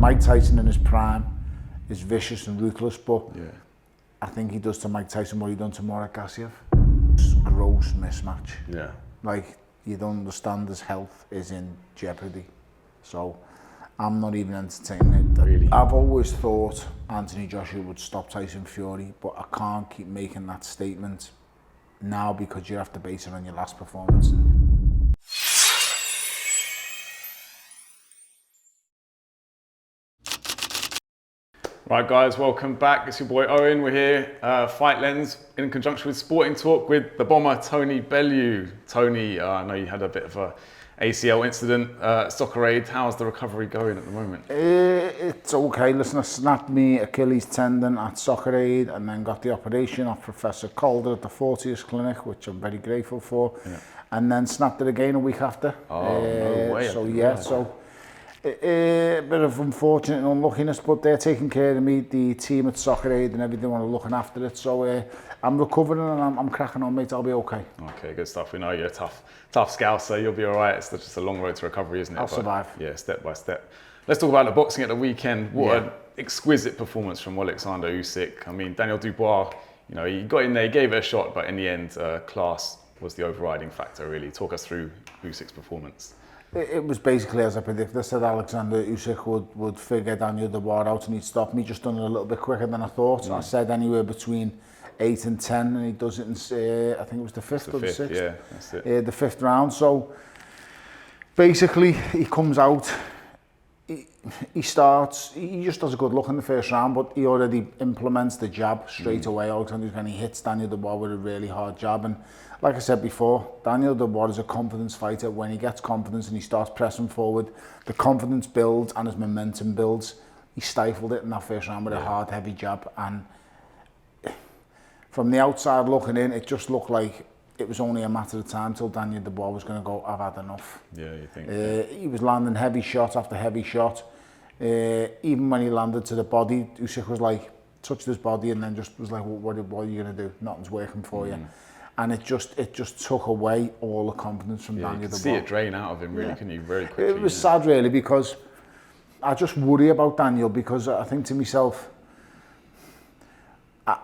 Mike Tyson in his prime is vicious and ruthless, but yeah. I think he does to Mike Tyson what he done to Murat Gassiev. Gross mismatch. Yeah. Like, you don't understand his health is in jeopardy. So I'm not even entertaining it. Really? I've always thought Anthony Joshua would stop Tyson Fury, but I can't keep making that statement now because you have to base it on your last performance. Right guys, welcome back. It's your boy Owen. We're here, Fight Lens, in conjunction with Sporting Talk with the bomber Tony Bellew. Tony, I know you had a bit of a ACL incident, Soccer Aid. How's the recovery going at the moment? It's okay. Listen, I snapped me Achilles tendon at Soccer Aid and then got the operation at Professor Calder at the Fortius Clinic, which I'm very grateful for. Yeah. And then snapped it again a week after. Oh, no way. So yeah, so a bit of unfortunate and unluckiness, but they're taking care of me, the team at Soccer Aid and everything, are looking after it. So I'm recovering and I'm cracking on, mate. I'll be okay. Okay, good stuff. We know you're a tough scout, so you'll be all right. It's just a long road to recovery, isn't it? I'll survive. Yeah, step by step. Let's talk about the boxing at the weekend. What an exquisite performance from Oleksandr Usyk. I mean, Daniel Dubois, you know, he got in there, he gave it a shot, but in the end, class was the overriding factor, really. Talk us through Usyk's performance. It was basically as I predicted. I said Oleksandr Usyk would figure Daniel Dubois out and he'd stop me. Just done it a little bit quicker than I thought. I said anywhere between 8 and 10, and he does it in, I think it was the 5th or the 6th. Yeah, that's it. The 5th round. So basically, he comes out, he starts, he just does a good look in the first round, but he already implements the jab straight away. Oleksandr, and he hits Daniel Dubois with a really hard jab. And like I said before, Daniel Dubois is a confidence fighter. When he gets confidence and he starts pressing forward, the confidence builds and his momentum builds. He stifled it in that first round with a hard, heavy jab. And from the outside looking in, it just looked like it was only a matter of time till Daniel Dubois was going to go, I've had enough. Yeah, you think? He was landing heavy shot after heavy shot. Even when he landed to the body, Usyk was like, touched his body and then just was like, what are you going to do? Nothing's working for you. And it just took away all the confidence from Daniel Dubois. You could see it drain out of him, really, couldn't you? Very quickly. It was sad, really, because I just worry about Daniel, because I think to myself,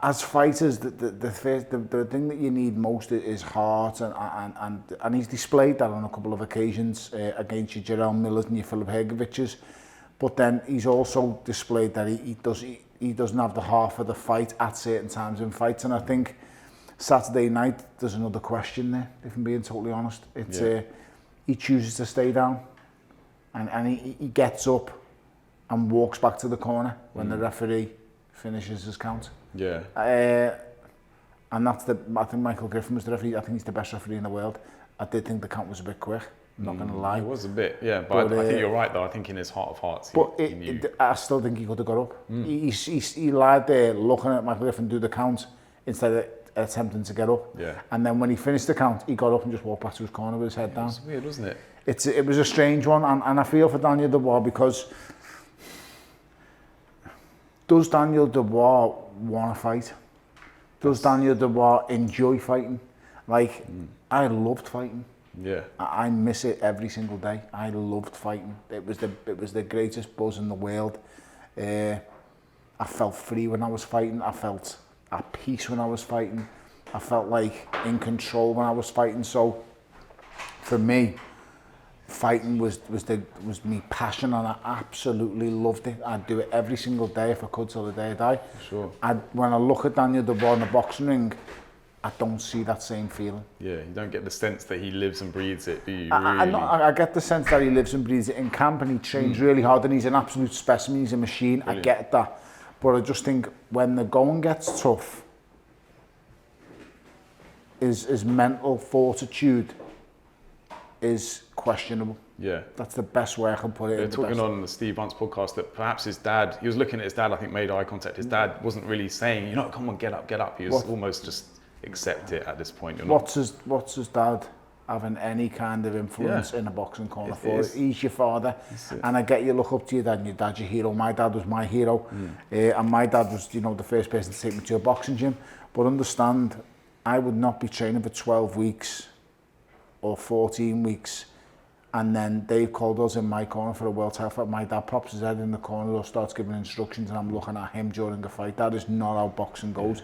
as fighters, the thing that you need most is heart, and he's displayed that on a couple of occasions against your Jarrell Millers and your Filip Hrgovićs. But then he's also displayed that he doesn't have the heart for the fight at certain times in fights, and I think Saturday night there's another question there, if I'm being totally honest. It's he chooses to stay down, and he gets up and walks back to the corner when the referee finishes his count. Yeah. And I think Michael Griffin was the referee. I think he's the best referee in the world. I did think the count was a bit quick, I'm not going to lie. It was a bit, yeah, but I think you're right though. I think in his heart of hearts, he knew. I still think he could have got up. He lied there looking at Michael Griffin do the count instead of attempting to get up. Yeah. And then when he finished the count, he got up and just walked back to his corner with his head down. It was weird, wasn't it? It was a strange one, and I feel for Daniel Dubois, because does Daniel Dubois want to fight? Does Daniel Dubois enjoy fighting? Like, I loved fighting. Yeah. I miss it every single day. I loved fighting. It was the greatest buzz in the world. I felt free when I was fighting. I felt at peace when I was fighting. I felt like in control when I was fighting. So for me, fighting was me passion, and I absolutely loved it. I'd do it every single day if I could till the day I die. Sure. When I look at Daniel Dubois in the boxing ring, I don't see that same feeling. Yeah, you don't get the sense that he lives and breathes it, do you? I get the sense that he lives and breathes it in camp, and he trains really hard, and he's an absolute specimen, he's a machine. Brilliant. I get that. But I just think when the going gets tough, his mental fortitude is questionable. Yeah. That's the best way I can put it. They're talking on the Steve Hunt's podcast that perhaps his dad, he was looking at his dad, I think made eye contact. His dad wasn't really saying, come on, get up. He was almost just accept it at this point. What's his dad having any kind of influence in a boxing corner for? He's your father. And I get you look up to your dad, and your dad's your hero. My dad was my hero. And my dad was, the first person to take me to a boxing gym. But understand, I would not be training for 12 weeks or 14 weeks And then Dave Caldwell's in my corner for a world title fight. My dad pops his head in the corner or starts giving instructions, and I'm looking at him during the fight. That is not how boxing goes.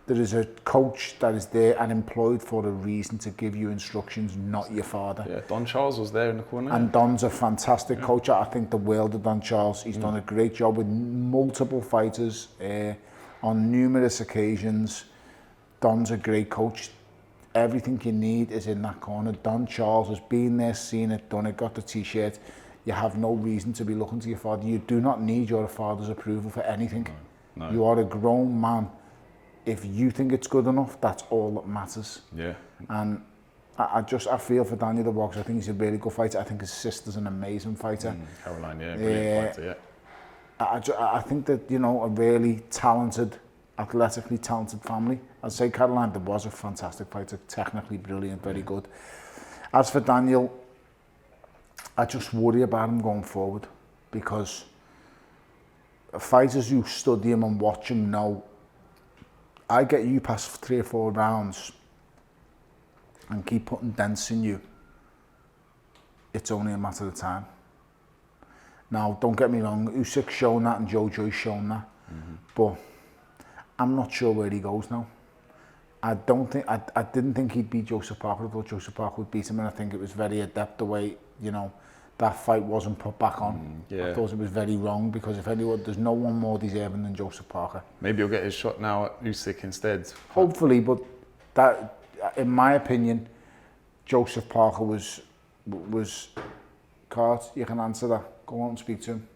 There is a coach that is there and employed for a reason to give you instructions, not your father. Yeah, Don Charles was there in the corner. And Don's a fantastic coach. I think the world of Don Charles. He's done a great job with multiple fighters on numerous occasions. Don's a great coach. Everything you need is in that corner. Don Charles has been there, seen it, done it, got the t-shirt. You have no reason to be looking to your father. You do not need your father's approval for anything. No. You are a grown man. If you think it's good enough, that's all that matters. Yeah. And I feel for Daniel Dubois. I think he's a really good fighter. I think his sister's an amazing fighter. Caroline, yeah, brilliant fighter, yeah. I think that, you know, a really talented, athletically talented family. I'd say Caroline Dubois a fantastic fighter, technically brilliant, very good. As for Daniel, I just worry about him going forward, because fighters who study him and watch him know, I get you past 3 or 4 rounds and keep putting dents in you, it's only a matter of time. Now, don't get me wrong, Usyk's shown that and Joe Joyce's shown that, but I'm not sure where he goes now. I didn't think he'd beat Joseph Parker. I thought Joseph Parker would beat him, and I think it was very adept the way, you know, that fight wasn't put back on. I thought it was very wrong, because if anyone, there's no one more deserving than Joseph Parker. Maybe he'll get his shot now at Usyk instead. Hopefully, but that, in my opinion, Joseph Parker was Cart, you can answer that. Go on and speak to him.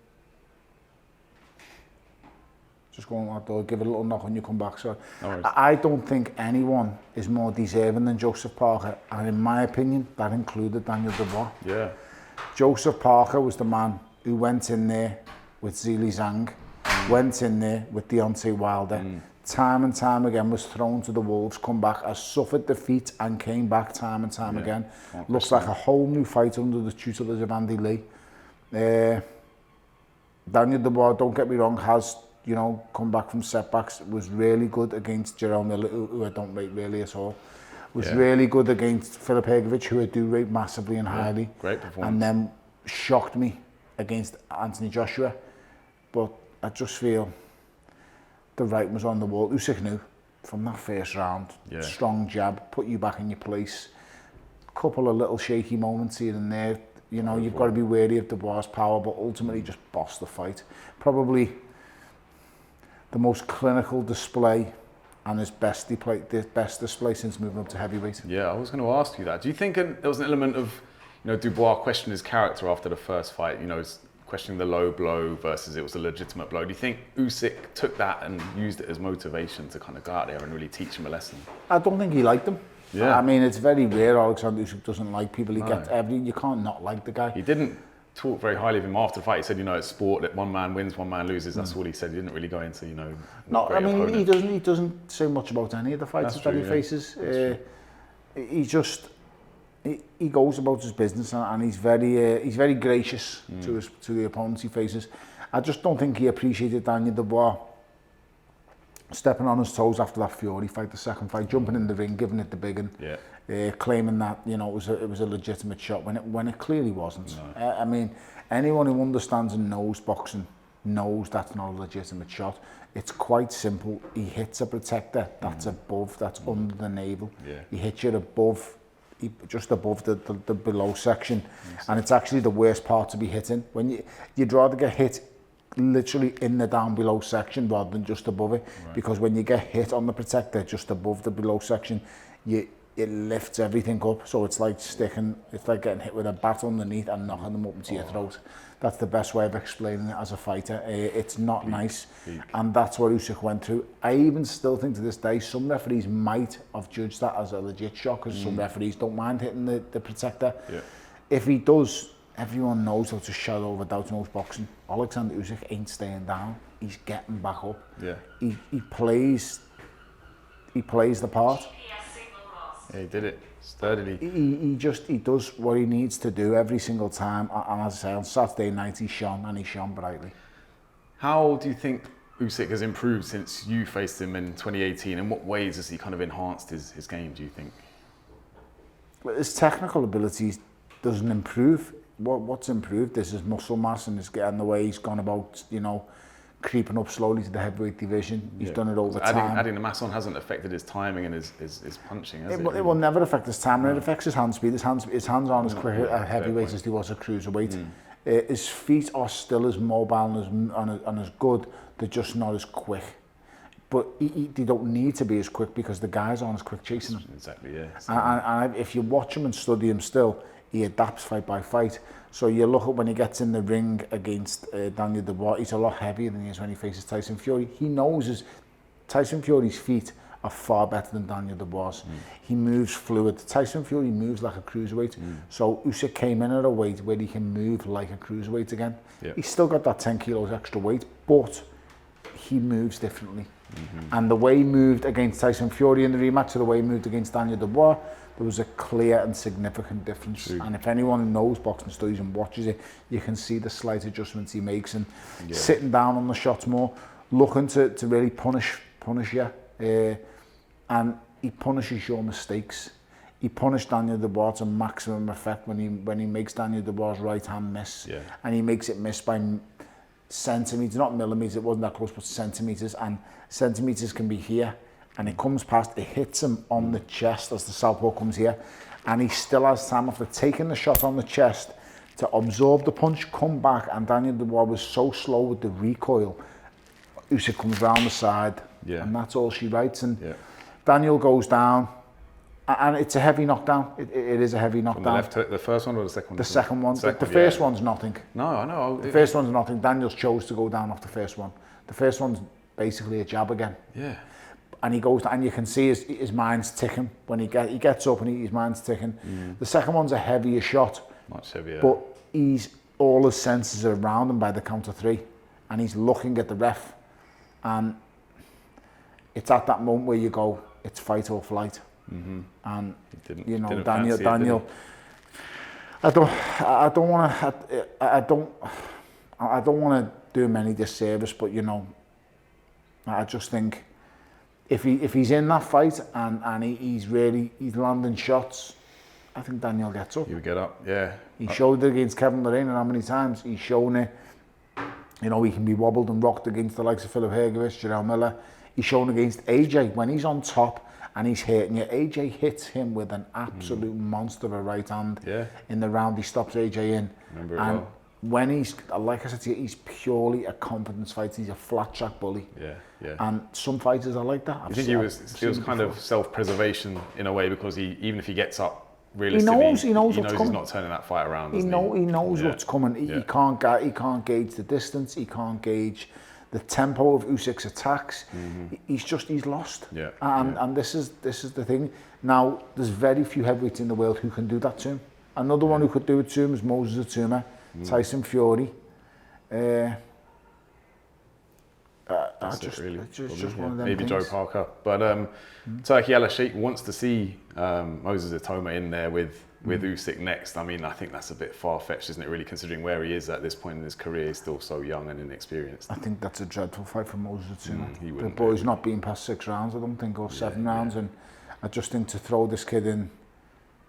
Just go on that door, give it a little knock when you come back. So I don't think anyone is more deserving than Joseph Parker, and in my opinion, that included Daniel Dubois. Yeah. Joseph Parker was the man who went in there with Zhilei Zhang, went in there with Deontay Wilder, time and time again was thrown to the wolves, come back, has suffered defeat and came back time and time again. Looks like a whole new fight under the tutelage of Andy Lee. Daniel Dubois, don't get me wrong, has, you know, come back from setbacks, was really good against Jerome Miller, who I don't rate really at all. Was really good against Filip Hrgovic, who I do rate massively and highly. Great performance. And then shocked me against Anthony Joshua. But I just feel the writing was on the wall. Usyk knew from that first round, strong jab, put you back in your place. Couple of little shaky moments here and there. You know, you've got to be wary of Dubois' power, but ultimately just bossed the fight. Probably the most clinical display and his best display since moving up to heavyweight. Yeah, I was going to ask you that. Do you think there was an element of, you know, Dubois questioned his character after the first fight, you know, questioning the low blow versus it was a legitimate blow? Do you think Usyk took that and used it as motivation to kind of go out there and really teach him a lesson? I don't think he liked him. Yeah. I mean, it's very rare Oleksandr Usyk doesn't like people. He gets everything. You can't not like the guy. He didn't talk very highly of him after the fight. He said, you know, it's sport, that one man wins, one man loses. That's all he said. He didn't really go into, you know, no, I mean, opponent. he doesn't say much about any of the fights that he faces. He goes about his business, and he's very gracious to the opponents he faces. I just don't think he appreciated Daniel Dubois stepping on his toes after that Fury fight, the second fight, jumping in the ring, giving it the big one, claiming that, you know, it was a legitimate shot when it clearly wasn't. No. I mean, anyone who understands and knows boxing knows that's not a legitimate shot. It's quite simple. He hits a protector that's above, that's under the navel. He hits you above, just above the below section, and it's actually the worst part to be hitting. When you'd rather get hit literally in the down below section rather than just above it, because when you get hit on the protector just above the below section, it lifts everything up. So it's like getting hit with a bat underneath and knocking them up into your throat. That's the best way of explaining it as a fighter. It's not nice, and that's what Usyk went through. I even still think to this day some referees might have judged that as a legit shot, because some referees don't mind hitting the protector. If he does, everyone knows how to shout over doubt in most boxing. Oleksandr Usyk ain't staying down. He's getting back up. He plays the part. Yeah, he did it sturdily. He does what he needs to do every single time. And as I say, on Saturday night he shone brightly. How do you think Usyk has improved since you faced him in 2018? In what ways has he kind of enhanced his game, do you think? His technical abilities doesn't improve. What's improved is his muscle mass and the way he's gone about, you know, creeping up slowly to the heavyweight division. He's done it over time. Adding the mass on hasn't affected his timing and his punching, has it? It will never affect his timing. It affects his hand speed. His hands aren't as quick at heavyweight as they was at cruiserweight. His feet are still as mobile and as good. They're just not as quick. But they don't need to be as quick because the guys aren't as quick chasing him. Exactly, yeah. And if you watch him and study him still, he adapts fight by fight. So you look at when he gets in the ring against Daniel Dubois, he's a lot heavier than he is when he faces Tyson Fury. He knows Tyson Fury's feet are far better than Daniel Dubois. He moves fluid. Tyson Fury moves like a cruiserweight. So Usyk came in at a weight where he can move like a cruiserweight again. Yep. He's still got that 10 kilos extra weight, but he moves differently. And the way he moved against Tyson Fury in the rematch to the way he moved against Daniel Dubois, there was a clear and significant difference. And if anyone knows boxing studies and watches it, you can see the slight adjustments he makes and sitting down on the shots more, looking to really punish you. And he punishes your mistakes. He punished Daniel Dubois to maximum effect when he makes Daniel Dubois' right hand miss. And he makes it miss by centimetres, not millimetres, it wasn't that close, but centimetres. And centimetres can be here. And it comes past, it hits him on the chest as the southpaw comes here. And he still has time after taking the shot on the chest to absorb the punch, come back. And Daniel Dubois was so slow with the recoil. Usyk comes round the side. And that's all she writes. And Daniel goes down. And it's a heavy knockdown. It is a heavy knockdown. From the left hook, the first one or the second one? The second one. The first one's nothing. No, I know. The first one's nothing. Daniel's chose to go down off the first one. The first one's basically a jab again. And he goes down, and you can see his mind's ticking when he gets up and his mind's ticking. The second one's a heavier shot. Much heavier. But all his senses are around him by the count of 3. And he's looking at the ref. And it's at that moment where you go, it's fight or flight. And you know, Daniel. I don't want to do him any disservice, but you know, I just think if he's in that fight and he's landing shots, I think Daniel gets up. He would get up, yeah. He showed it against Kevin Lorraine, and how many times he's shown it. You know, he can be wobbled and rocked against the likes of Philip Hergovich, Jarrell Miller. He's shown against AJ when he's on top and he's hitting you. AJ hits him with an absolute monster of a right hand in the round. He stops AJ in. Remember it and well. When he's, like I said to you, he's purely a confidence fighter. He's a flat track bully. And some fighters are like that. I think it was kind of self-preservation in a way, because even if he gets up, realistically, he knows he's not turning that fight around. He knows what's coming. He can't gauge the distance. He can't gauge the tempo of Usyk's attacks. He's lost. And this is the thing. Now there's very few heavyweights in the world who can do that to him. Another one who could do it to him is Moses Itauma, Tyson Fury. Just one of them maybe things. Joe Parker, but Turki Al-Sheikh wants to see Moses Itauma in there with Usyk next. I mean, I think that's a bit far-fetched, isn't it, really, considering where he is at this point in his career. He's still so young and inexperienced. I think that's a dreadful fight for Moses Itauma. The boy's not been past 6 rounds, I don't think, or 7 rounds, and I just think to throw this kid in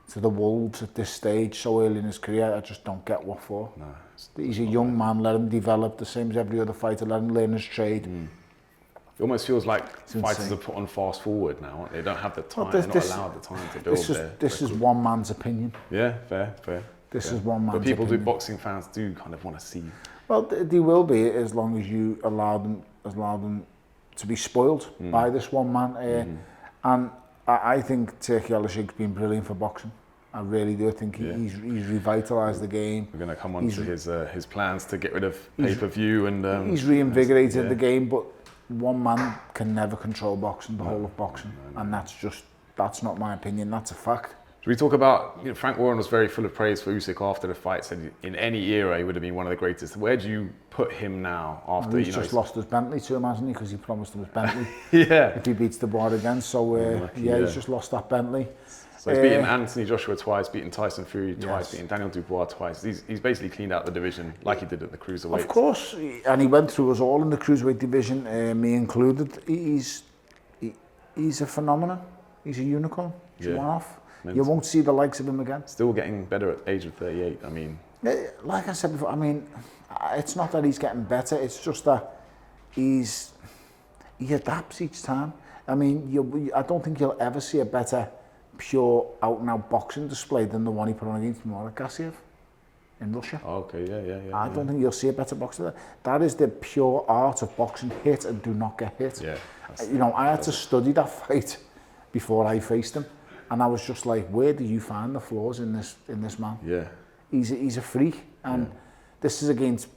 to the wolves at this stage so early in his career, I just don't get what for. No, he's a young man, let him develop the same as every other fighter, let him learn his trade. It almost feels like fighters are put on fast forward now, aren't they? They don't have the time, they're not allowed the time to build This is one man's opinion. Yeah, fair. This is one man's opinion. But opinion. boxing fans do kind of want to see. Well, they will be, as long as you allow them to be spoiled by this one man. And I think Turki Al-Sheikh's been brilliant for boxing. I really do. I think he's revitalised the game. We're going to come on to his plans to get rid of pay-per-view and he's reinvigorated the game, but one man can never control boxing, the whole of boxing, and that's not my opinion. That's a fact. Should we talk about, Frank Warren was very full of praise for Usyk after the fight, said in any era he would have been one of the greatest. Where do you put him now after, he's just lost his Bentley to him, hasn't he? Because he promised him his Bentley. If he beats Dubois again. So he's just lost that Bentley. So he's beaten Anthony Joshua twice, beaten Tyson Fury twice, beaten Daniel Dubois twice. He's basically cleaned out the division like he did at the cruiserweight. Of course, and he went through us all in the cruiserweight division, me included. He's a phenomenon. He's a unicorn. He's a one-off. You won't see the likes of him again. Still getting better at the age of 38. I mean, like I said before, I mean, it's not that he's getting better. It's just that he adapts each time. I mean, I don't think you'll ever see a better pure out-and-out boxing display than the one he put on against Muhammad in Russia. Oh, okay, yeah. I don't think you'll see a better boxer. That is the pure art of boxing: hit and do not get hit. Yeah. You know, I had to study that fight before I faced him, and I was just like, where do you find the flaws in this man? Yeah. He's a freak, and this is against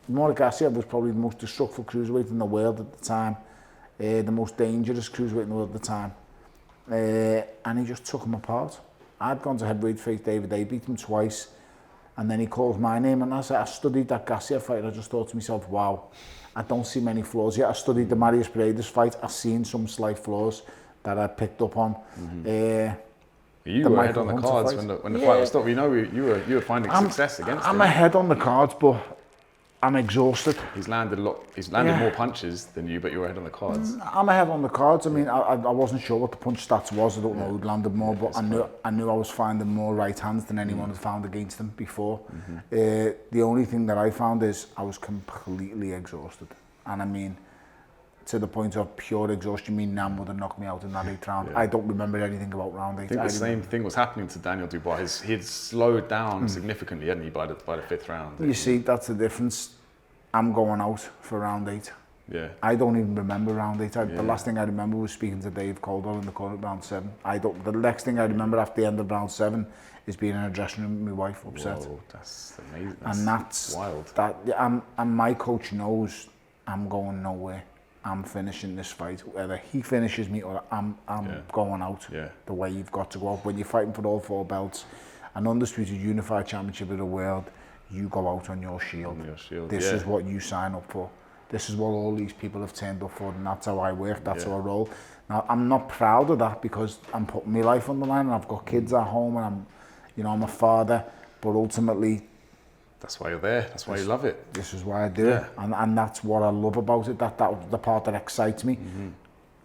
Muhammad was probably the most destructive cruiserweight in the world at the time, the most dangerous cruiserweight in the world at the time, and he just took him apart. I'd gone to heavyweight face David A, beat him twice, and then he calls my name, and as I studied that Garcia fight, and I just thought to myself, wow, I don't see many flaws yet. I studied the Marius Paredes fight, I've seen some slight flaws that I picked up on. You were ahead on the cards when the fight was stopped. You know, you were finding success against him. I'm ahead on the cards, but I'm exhausted. He's landed more punches than you, but you were ahead on the cards. I'm ahead on the cards. I mean, I wasn't sure what the punch stats was. I don't know who'd landed more, but I knew I was finding more right hands than anyone had found against him before. The only thing that I found is I was completely exhausted, and I mean, to the point of pure exhaustion. Nam would have knocked me out in that 8th round. I don't remember anything about round 8. I think the same thing was happening to Daniel Dubois. He had slowed down significantly, hadn't he, by the 5th round? You see, that's the difference. I'm going out for round 8. Yeah. I don't even remember round 8. The last thing I remember was speaking to Dave Caldwell in the corner at round 7. The next thing I remember after the end of round 7 is being in a dressing room with my wife upset. Whoa, that's amazing. That's wild. And my coach knows I'm going nowhere. I'm finishing this fight. Whether he finishes me or I'm going out the way you've got to go out. When you're fighting for all 4 belts, an undisputed unified championship of the world, you go out on your shield. This is what you sign up for. This is what all these people have turned up for, and that's how I work, that's how I roll. Now, I'm not proud of that because I'm putting my life on the line and I've got kids at home and I'm a father, but ultimately, that's why you're there. That's why you love it. This is why I do it, and that's what I love about it. That's the part that excites me.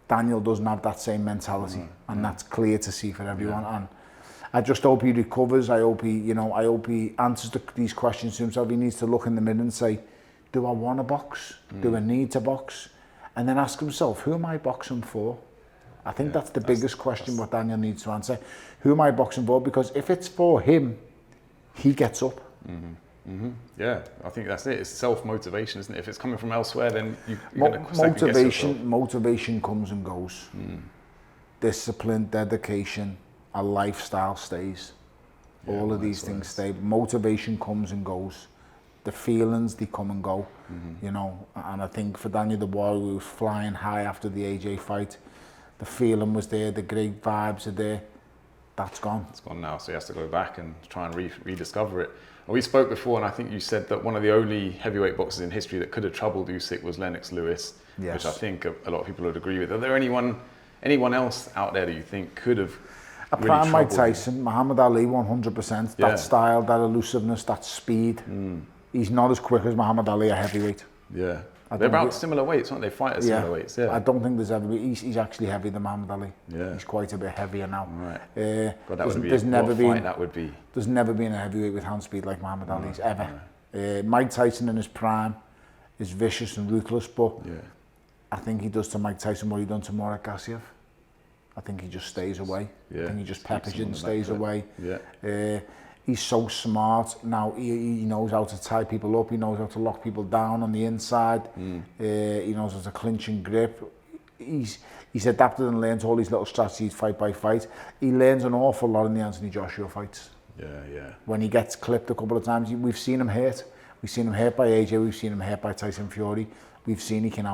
Daniel doesn't have that same mentality, and that's clear to see for everyone. And I just hope he recovers. I hope he answers these questions to himself. He needs to look in the mirror and say, "Do I want to box? Do I need to box?" And then ask himself, "Who am I boxing for?" I think that's the biggest question what Daniel needs to answer. Who am I boxing for? Because if it's for him, he gets up. Yeah, I think that's it. It's self-motivation, isn't it? If it's coming from elsewhere, then you're going to second-guess yourself. Motivation comes and goes. Discipline, dedication, a lifestyle stays. All of these things stay. Motivation comes and goes. The feelings, they come and go. You know, and I think for Daniel Dubois, who was flying high after the AJ fight, the feeling was there, the great vibes are there. That's gone. It's gone now, so he has to go back and try and rediscover it. We spoke before, and I think you said that one of the only heavyweight boxers in history that could have troubled Usyk was Lennox Lewis, which I think a lot of people would agree with. Are there anyone else out there that you think could have really prime Mike Tyson, Muhammad Ali, 100%. That style, that elusiveness, that speed. He's not as quick as Muhammad Ali, a heavyweight. Yeah. They're about similar weights, aren't they? Fight at similar weights, I don't think there's ever been. He's actually heavier than Muhammad Ali. Yeah. He's quite a bit heavier now. Right. God, that would be what a fight that would be. There's never been a heavyweight with hand speed like Muhammad Ali's, ever. Mike Tyson in his prime is vicious and ruthless, but I think he does to Mike Tyson what he done to Murat Gassiev. I think he just stays away. I think he just peppers it and stays away. He's so smart now. He knows how to tie people up. He knows how to lock people down on the inside. He knows how to clinch and grip. He's adapted and learned all these little strategies fight by fight. He learns an awful lot in the Anthony Joshua fights. When he gets clipped a couple of times, we've seen him hurt. We've seen him hurt by AJ. We've seen him hurt by Tyson Fury. We've seen he can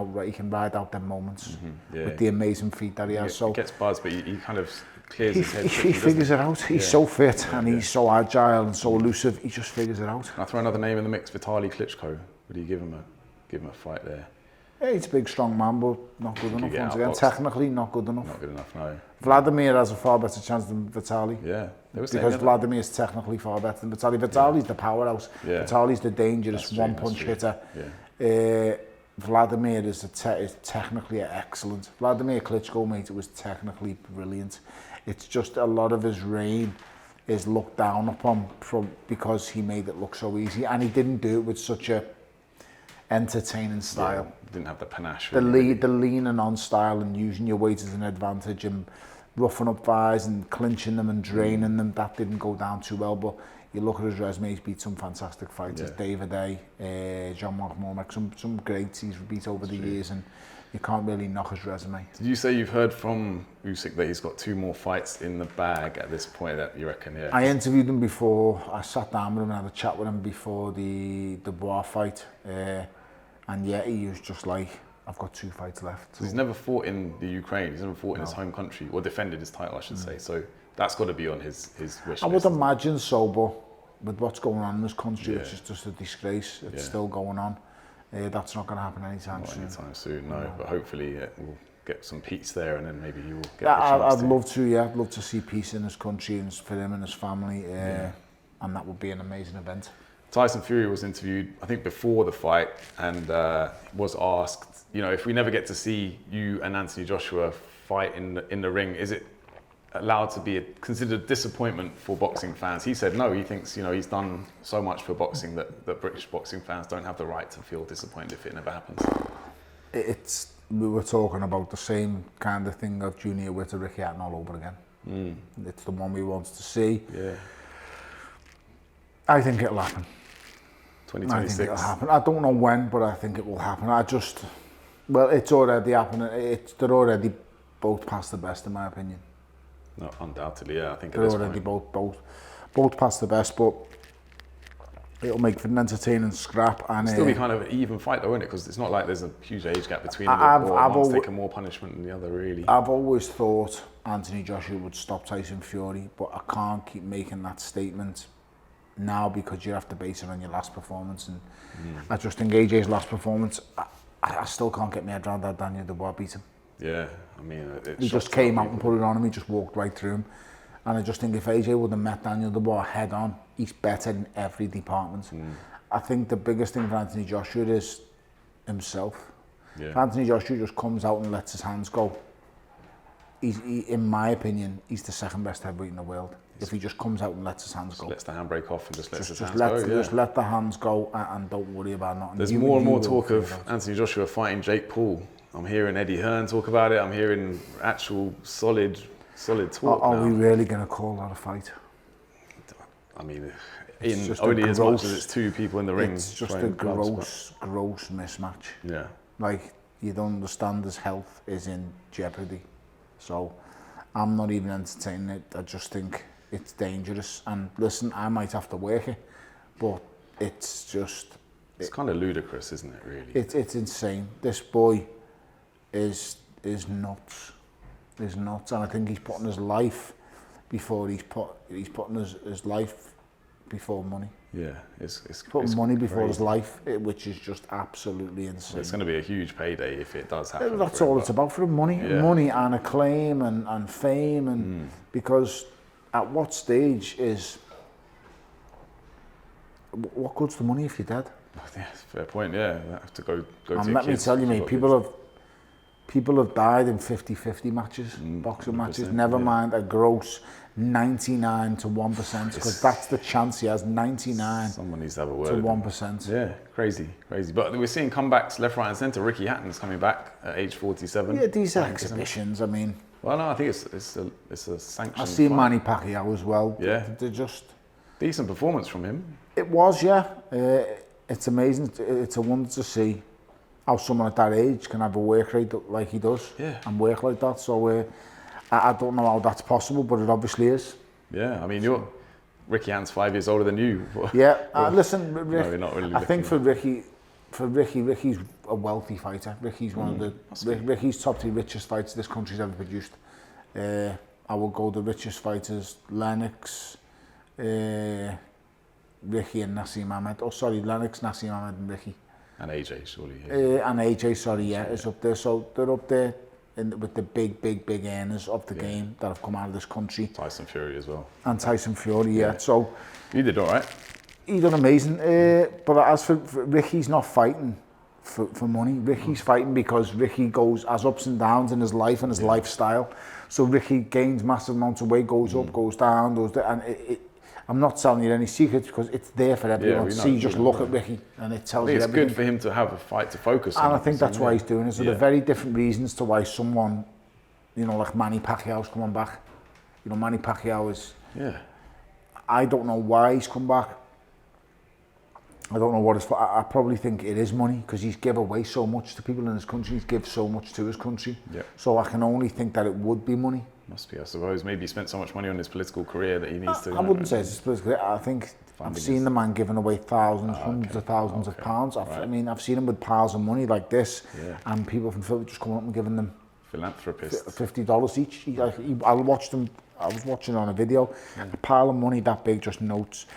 ride out them moments with the amazing feet that he has. So he gets buzzed, but he kind of clears his head. He figures it out. He's so fit and he's so agile and so elusive. He just figures it out. Can I throw another name in the mix? Vitaly Klitschko. Would you give him a fight there? Yeah, he's a big, strong man, but not good enough. Once again, technically not good enough. Not good enough, no. Vladimir has a far better chance than Vitaly. Yeah, because Vladimir is technically far better than Vitaly. Vitaly's the powerhouse. Vitaly's the dangerous one-punch hitter. Vladimir is technically excellent. Vladimir Klitschko, mate, it was technically brilliant. It's just a lot of his reign is looked down upon because he made it look so easy, and he didn't do it with such a entertaining style. Yeah, didn't have the panache. The leaning on style and using your weight as an advantage and roughing up guys and clinching them and draining them, that didn't go down too well. But you look at his resume, he's beat some fantastic fighters, David A, John McCormack, some greats he's beat over the years, and you can't really knock his resume. Did you say you've heard from Usyk that he's got 2 more fights in the bag at this point, that you reckon? Yeah. I interviewed him before. I sat down with him and had a chat with him before the Dubois fight, and yeah, he was just like, I've got 2 fights left. So he's never fought in the Ukraine. He's never fought in his home country, or defended his title, I should say. So that's got to be on his wish list. I would imagine so, but with what's going on in this country, which is just a disgrace. It's still going on. That's not going to happen anytime soon. Anytime soon, no. But hopefully we'll get some peace there, and then maybe you will get the chance I'd love to, yeah. I'd love to see peace in his country and for him and his family, and that would be an amazing event. Tyson Fury was interviewed, I think, before the fight, and was asked, you know, if we never get to see you and Anthony Joshua fight in the ring, is it allowed to be considered a disappointment for boxing fans? He said no. He thinks, you know, he's done so much for boxing that British boxing fans don't have the right to feel disappointed if it never happens. We were talking about the same kind of thing of Junior with Ricky Hatton all over again. It's the one we wanted to see. Yeah. I think it'll happen. 2026. I think it'll happen. I don't know when, but I think it will happen. Well, it's already happening. They're already both past the best, in my opinion. No, undoubtedly, yeah. I think they're already both past the best, but it'll make for an entertaining scrap. And it'll still be kind of an even fight, though, isn't it? Because it's not like there's a huge age gap between them. One's taking more punishment than the other, really. I've always thought Anthony Joshua would stop Tyson Fury, but I can't keep making that statement now because you have to base it on your last performance. And I just think AJ's last performance, I still can't get my head around that Daniel Dubois beat him. Yeah, I mean, he just came out and put it on him. He just walked right through him. And I just think if AJ would have met Daniel Dubois head on, he's better in every department. I think the biggest thing for Anthony Joshua is himself. Yeah. If Anthony Joshua just comes out and lets his hands go, in my opinion, he's the second best heavyweight in the world. If he just comes out and lets his hands go. Lets the handbrake off and just lets his hands go. Just let the hands go and don't worry about nothing. There's more and more talk of Anthony Joshua fighting Jake Paul. I'm hearing Eddie Hearn talk about it. I'm hearing actual solid talk. Are we really going to call that a fight? I mean, only as much as it's 2 people in the ring. It's just a gross mismatch. Yeah. Like, you don't understand his health is in jeopardy. So I'm not even entertaining it. I just think it's dangerous. And listen, I might have to work it, but it's just... It's kind of ludicrous, isn't it, really? It's insane. This boy is nuts. Is nuts. And I think he's putting his life before he's putting his life before money. Yeah, it's putting money before his life, which is just absolutely insane. It's going to be a huge payday if it does happen. That's all it's about for him, money. Yeah. Money and acclaim and fame, and because at what stage is what good's the money if you're dead? Yeah, fair point. Yeah, you have to go to and let me tell you, mate, people have died in 50-50 matches, boxing matches. Never mind a gross 99 to 1%, because that's the chance he has. 99. Someone needs to have a word to 1%. Yeah, crazy. But we're seeing comebacks left, right, and centre. Ricky Hatton's coming back at age 47. Yeah, these are exhibitions. I mean, well, no, I think it's a sanctioned. I've seen Manny Pacquiao as well. Yeah, they're just decent performance from him. It was, yeah. It's amazing. It's a wonder to see how someone at that age can have a work rate like he does, and work like that. So I don't know how that's possible, but it obviously is. Yeah, I mean, Ricky Hatton's 5 years older than you. Yeah, listen, Rick, no, not really. I think for Ricky's a wealthy fighter. Ricky's one of the Ricky's top 3 richest fighters this country's ever produced. I will go the richest fighters: Lennox, Ricky and Nassim Ahmed. Oh, sorry, Lennox, Nassim Ahmed and Ricky. And AJ, surely. And AJ, sorry, is up there. So they're up there with the big earners of the game that have come out of this country. Tyson Fury as well. And Tyson Fury, yeah. So he did all right. He done amazing. But as for Ricky's not fighting for money. Ricky's fighting because Ricky has ups and downs in his life and his lifestyle. So Ricky gains massive amounts of weight, goes up, goes down, and I'm not telling you any secrets because it's there for everyone to see. Just look at Ricky and it tells you everything. It's good for him to have a fight to focus on. And I think that's why he's doing it. So there are very different reasons to why someone, you know, like Manny Pacquiao's coming back. You know, Manny Pacquiao is... Yeah. I don't know why he's come back. I don't know what it's for. I probably think it is money because he's give away so much to people in his country. He's give so much to his country. Yeah. So I can only think that it would be money. Must be, I suppose. Maybe he spent so much money on his political career that he needs to... I wouldn't say it's his political career. I think I've seen the man giving away thousands, hundreds of thousands of pounds. I mean, I've seen him with piles of money like this, and people from Philly just coming up and giving them philanthropists $50 each. I watched them. I was watching on a video, a pile of money that big, just notes,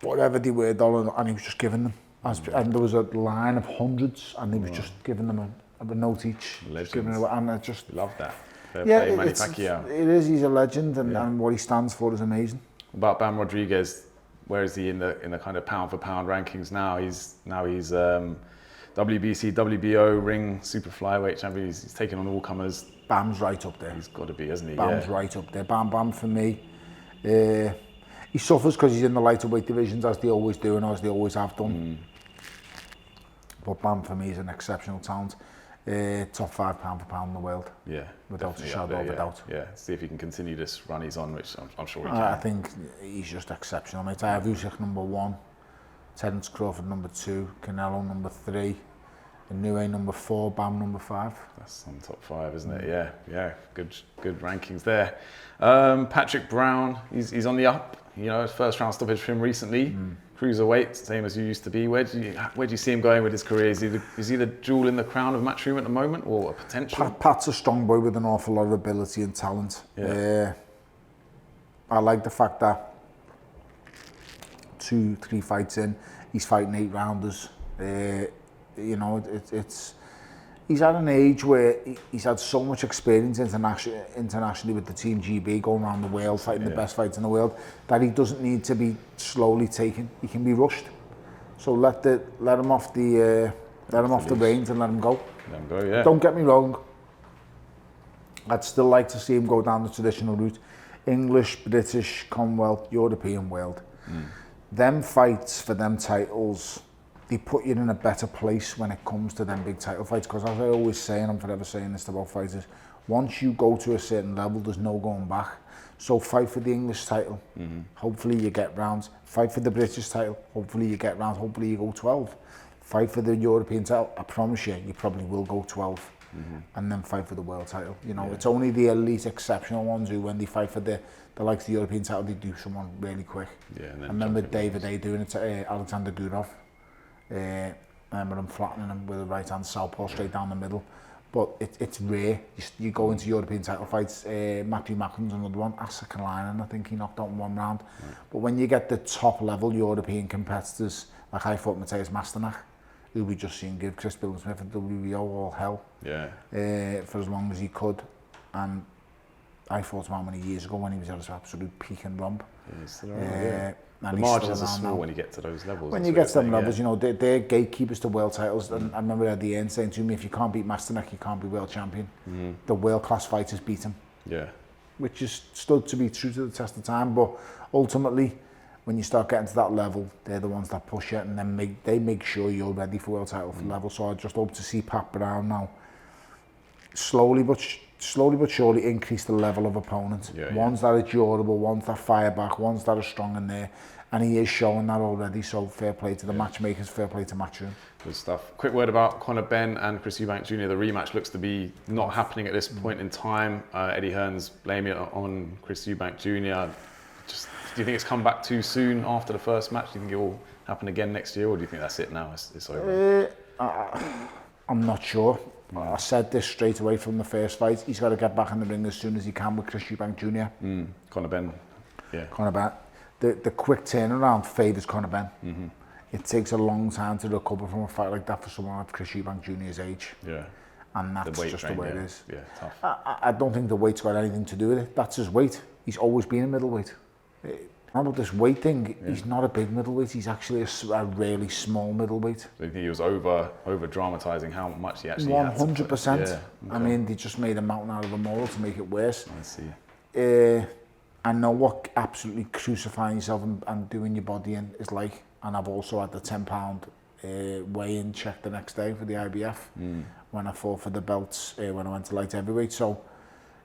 whatever they were, dollar, and he was just giving them. And there was a line of hundreds, and he was just giving them a note each. Legends. Giving it away, and I just love that. Fair play, Manny Pacquiao. It is. He's a legend, and what he stands for is amazing. About Bam Rodriguez, where is he in the kind of pound for pound rankings now? He's WBC, WBO, ring, super flyweight champion. He's taking on all comers. Bam's right up there. He's got to be, hasn't he? Bam's right up there. Bam for me. He suffers because he's in the lighter weight divisions, as they always do and as they always have done. But Bam for me is an exceptional talent. Top 5 pound for pound in the world. Yeah, without a shadow of a doubt. Yeah, see if he can continue this run he's on, which I'm sure he can. I think he's just exceptional, mate. I have Usyk number 1, Terence Crawford number 2, Canelo number 3, Inoue number 4, Bam number 5. That's on top 5, isn't it? Yeah, good rankings there. Patrick Brown, he's on the up. You know, first round stoppage for him recently. Cruiserweight, same as you used to be. Where do you see him going with his career? Is he the jewel in the crown of Matchroom at the moment, or a potential? Pat's a strong boy with an awful lot of ability and talent. I like the fact that 2-3 fights in, he's fighting 8-rounders. You know, he's at an age where he's had so much experience internationally with the Team GB, going around the world, fighting the best fights in the world, that he doesn't need to be slowly taken. He can be rushed. So let him off the reins and let him go. Let him go, yeah. Don't get me wrong. I'd still like to see him go down the traditional route. English, British, Commonwealth, European world. Them fights for them titles, they put you in a better place when it comes to them big title fights, because as I always say, and I'm forever saying this about fighters, once you go to a certain level, there's no going back. So fight for the English title, hopefully you get rounds. Fight for the British title, hopefully you get rounds, hopefully you go 12. Fight for the European title, I promise you probably will go 12. And then fight for the world title. You know, it's only the elite, exceptional ones who, when they fight for the likes of the European title, they do someone really quick. I remember David A doing it to Oleksandr Usyk. I remember him flattening him with a right hand southpaw straight down the middle. But it's rare. You go into European title fights, Matthew Macklin's another one, Asa Kalainen, I think he knocked out in 1 round. But when you get the top level European competitors, like I fought Mateusz Masternak, who we just seen give Chris Billings-Smith at WBO all hell for as long as he could. And I fought him how many years ago when he was at his absolute peak and romp. The margins are small when you get to those levels. When you get to them levels, you know, they're gatekeepers to world titles. And I remember at the end saying to me, if you can't beat Masternak, you can't be world champion. The world-class fighters beat him. Which is stood to be true to the test of time. But ultimately, when you start getting to that level, they're the ones that push it, and then they make sure you're ready for world title level. So I just hope to see Pat Brown now slowly but surely increase the level of opponents. Ones that are durable, ones that fire back, ones that are strong in there. And he is showing that already, so fair play to the matchmakers, fair play to Matchroom. Good stuff. Quick word about Conor Benn and Chris Eubank Jr. The rematch looks to be not happening at this point in time. Eddie Hearn's blaming it on Chris Eubank Jr. Do you think it's come back too soon after the first match? Do you think it will happen again next year, or do you think that's it now? It's over? I'm not sure. I said this straight away from the first fight. He's got to get back in the ring as soon as he can with Chris Eubank Jr. Conor Benn, Conor Benn. The quick turnaround favours Conor Benn. It takes a long time to recover from a fight like that for someone of Chris Eubank Jr.'s age. And that's just the way it is. Tough. I don't think the weight's got anything to do with it. That's his weight. He's always been a middleweight. About this weight thing, he's not a big middleweight, he's actually a really small middleweight. So you think he was over dramatising how much he actually 100%. had? Yeah, okay. I mean, they just made a mountain out of a molehill to make it worse. I see. I know what absolutely crucifying yourself and doing your body in is like, and I've also had the £10 weigh-in check the next day for the IBF when I fought for the belts when I went to light heavyweight. So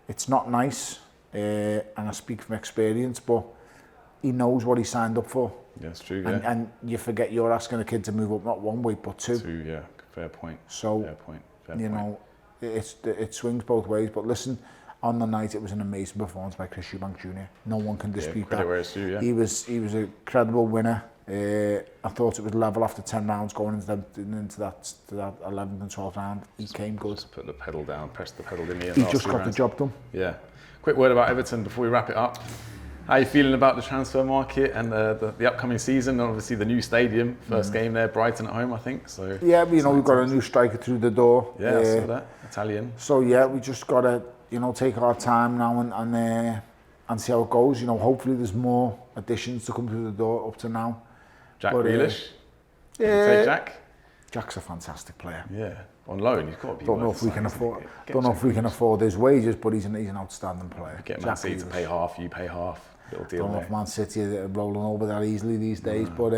it's not nice, and I speak from experience, but he knows what he signed up for. Yeah, it's true. And you forget you're asking a kid to move up not one weight but two. Two, yeah, fair point. So fair point. You know, it swings both ways. But listen, on the night it was an amazing performance by Eubank Jr. No one can dispute that. Where it's due, yeah. He was a credible winner. I thought it was level after 10 rounds going into that 11th and 12th round. He came good. Just put the pedal down, pressed the pedal in the He just got the job done. Yeah. Quick word about Everton before we wrap it up. How are you feeling about the transfer market and the upcoming season? And obviously the new stadium, first game there, Brighton at home, I think. So yeah, you know, we've got a new striker through the door. Yeah, I saw that, Italian. So yeah, we just got to, you know, take our time now and see how it goes. You know, hopefully there's more additions to come through the door up to now. Jack Grealish? Yeah. Take Jack? Jack's a fantastic player. Yeah, on loan, he's got to be. Don't know if we can afford. Don't know if we can afford his wages, but he's an outstanding player. Get Man City to pay half, you pay half. Little deal. Don't know if Man City are rolling over that easily these days, but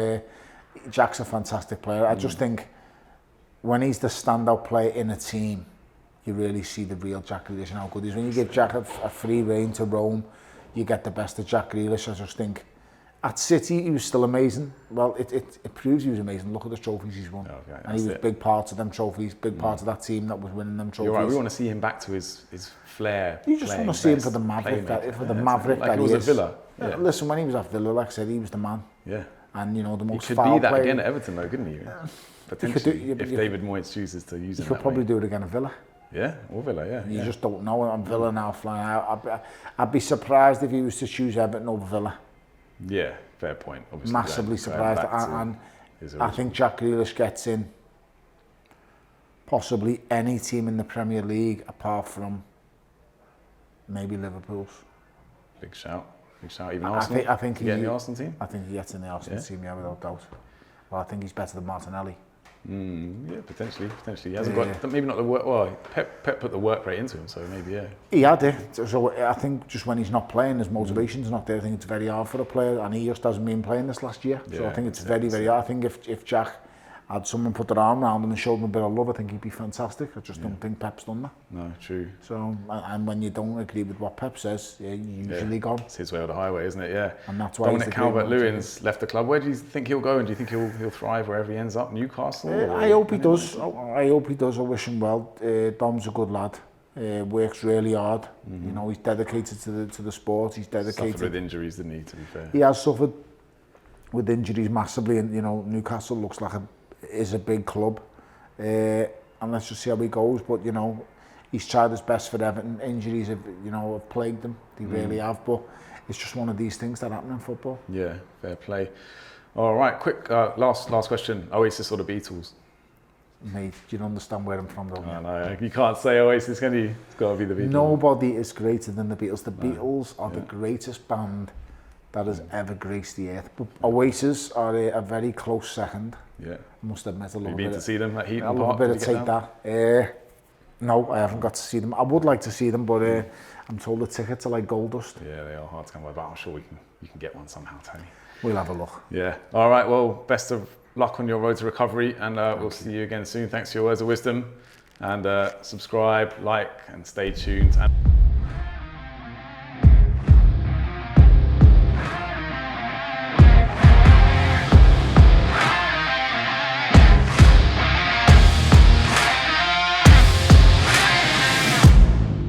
Jack's a fantastic player. I just think when he's the standout player in a team, you really see the real Jack Grealish and how good he is. When you give Jack a free rein to roam, you get the best of Jack Grealish. I just think at City he was still amazing. Well, it proves he was amazing. Look at the trophies he's won. Okay, and he was big parts of them trophies, big parts of that team that was winning them trophies. You're right, we want to see him back to his flair. You just want to see him for the maverick that he is. At Villa. Yeah. Listen, when he was at Villa, like I said, he was the man. Yeah. And you know, the most he foul could be that player. again at Everton though, couldn't he? Potentially, if David Moyes chooses to use him. He could probably do it again at Villa. Yeah, or Villa, yeah. You just don't know. I'm Villa now flying out. I'd be surprised if he was to choose Everton over Villa. Yeah, fair point. Obviously, massively surprised. And I think Jack Grealish gets in possibly any team in the Premier League apart from maybe Liverpool's. Big shout. Big shout. Even Arsenal? I think he get in the Arsenal team? I think he gets in the Arsenal team, yeah, without doubt. Well, I think he's better than Martinelli. Yeah, potentially. He hasn't got, maybe not the work, well, Pep put the work rate into him, so maybe, yeah. He had it, so I think just when he's not playing, his motivation's not there. I think it's very hard for a player, and he just hasn't been playing this last year. So I think it's very hard. I think if Jack had someone put their arm around him and showed him a bit of love, I think he'd be fantastic. I just don't think Pep's done that. No, true. So, and when you don't agree with what Pep says, you're usually gone. It's his way or the highway, isn't it? Yeah. And that's why Dominic Calvert-Lewin's left the club. Where do you think he'll go, and do you think he'll thrive wherever he ends up? Newcastle? I hope he does. I hope he does. I wish him well. Dom's a good lad. Works really hard. You know, he's dedicated to the sport. He's dedicated. Suffered with injuries, didn't he? To be fair. He has suffered with injuries massively, and you know, Newcastle looks like is a big club, and let's just see how he goes. But you know, he's tried his best for Everton. Injuries have plagued them. They really have. But it's just one of these things that happen in football. Yeah, fair play. All right, quick last question. Oasis or the Beatles? Mate, you don't understand where I'm from, don't you? No, you can't say Oasis, can you? It's got to be the Beatles. Nobody is greater than the Beatles. The Beatles are the greatest band that has ever graced the earth. But Oasis are a very close second. Yeah. I must admit, a little bit. Have you been to see them at Heaton Park? A little bit of take that. No, I haven't got to see them. I would like to see them, but I'm told the tickets are like gold dust. Yeah, they are hard to come by, but I'm sure you can get one somehow, Tony. We'll have a look. Yeah. All right, well, best of luck on your road to recovery, and we'll see you again soon. Thanks for your words of wisdom, and subscribe, like, and stay tuned.